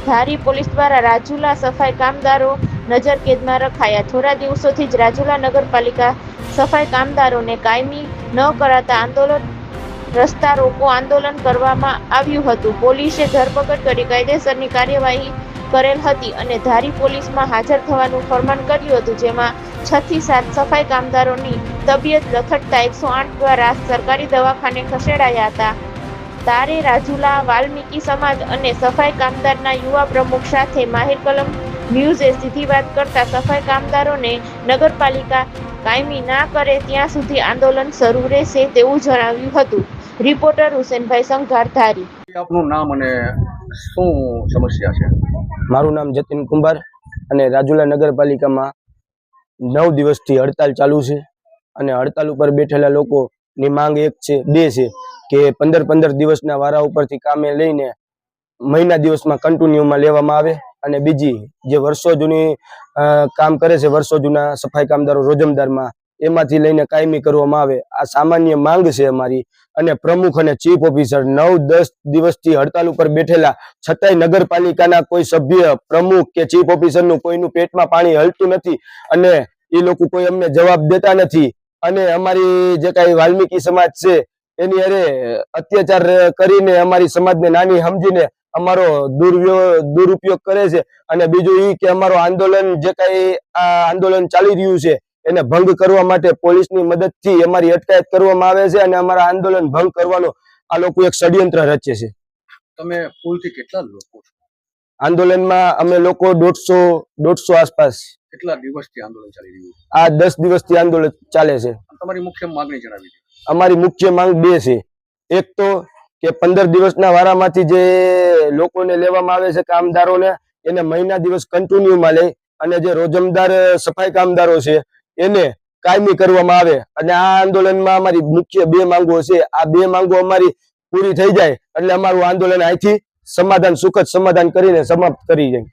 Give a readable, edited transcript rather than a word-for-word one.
ધારી police દ્વારા રાજુલા સફાઈ કામદારો નજરકેદમાં રખાયા। થોડા દિવસોથી જ રાજુલા નગરપાલિકા સફાઈ કામદારોને કાયમી ન કરાતા રસ્તા રોકો આંદોલન કરવામાં આવ્યું હતું। પોલીસે ધરપકડ કરી કાયદેસરની કાર્યવાહી કરેલ હતી અને ધારી પોલીસમાં હાજર થવાનું ફરમાન કર્યું હતું, જેમાં 6 થી 7 સફાઈ કામદારોની તબિયત લથડતા 108 દ્વારા સરકારી દવાખાને ખસેડાયા હતા। તારે રાજુલા વાલ્મીકી સમાજ અને સફાઈ કામદારના યુવા પ્રમુખ સાથે માહિર કલમ ન્યૂઝે સીધી વાત કરતા સફાઈ કામદારોને નગરપાલિકા કાયમી ના કરે ત્યાં સુધી આંદોલન શરૂ રહેશે તેવું જણાવ્યું હતું। રિપોર્ટર હુસેનભાઈ સંઘાર, ધારી। આપનું નામ અને શું સમસ્યા છે? મારું નામ જતીન કુંભાર અને રાજુલા નગરપાલિકામાં 9 દિવસથી હડતાલ ચાલુ છે અને હડતાલ ઉપર બેઠેલા લોકોની માંગ એક છે, બે છે કે 15 દિવસના વારા ઉપરથી કામે લઈને મહિના દિવસમાં કન્ટિન્યુમાં લેવામાં આવે અને બીજી જે વર્ષો જૂની કામ કરે છે, વર્ષો જૂના સફાઈ કામદારો રોજમદારમાં એમાંથી લઈને કાયમી કરવામાં આવે। આ સામાન્ય માંગ છે અમારી। અને પ્રમુખ અને ચીફ ઓફિસર 9-10 દિવસથી હડતાલ ઉપર બેઠેલા છતાંય નગરપાલિકાના કોઈ સભ્ય, પ્રમુખ કે ચીફ ઓફિસરનું કોઈનું પેટમાં પાણી હલતું નથી અને એ લોકો કોઈ અમને જવાબ દેતા નથી। અને અમારી જે કાંઈ વાલ્મીકી સમાજ છે એની અરે અત્યાચાર કરીને અમારી સમાજને નાની સમજીને અમારો દુરુપયોગ કરે છે। અને બીજું એ કે અમારો આંદોલન જે કાંઈ આ આંદોલન ચાલી રહ્યું છે એને ભંગ કરવા માટે પોલીસની મદદથી અમારી અટકાયત કરવામાં આવે છે અને અમારા આંદોલન ભંગ કરવાનો આ લોકો એક ષડયંત્ર રચે છે। તમે કુલથી કેટલા લોકો છો આંદોલનમાં? અમે લોકો 150 આસપાસ। કેટલા દિવસથી આંદોલન ચાલી રહ્યું છે? આ 10 દિવસથી આંદોલન ચાલે છે। તમારી મુખ્ય માંગણી જણાવી દો। અમારી મુખ્ય માંગ બે છે। એક તો કે 15 દિવસના વારામાંથી જે લોકોને લેવામાં આવે છે કામદારોને, એને મહિના દિવસ કન્ટિન્યુમાં લે અને જે રોજમદાર સફાઈ કામદારો છે એને કાયમી કરવામાં આવે। અને આ આંદોલનમાં અમારી મુખ્ય બે માંગો છે। આ બે માંગો અમારી પૂરી થઈ જાય એટલે અમારું આંદોલન અહીંથી સમાધાન, સુખદ સમાધાન કરીને સમાપ્ત કરી જાય।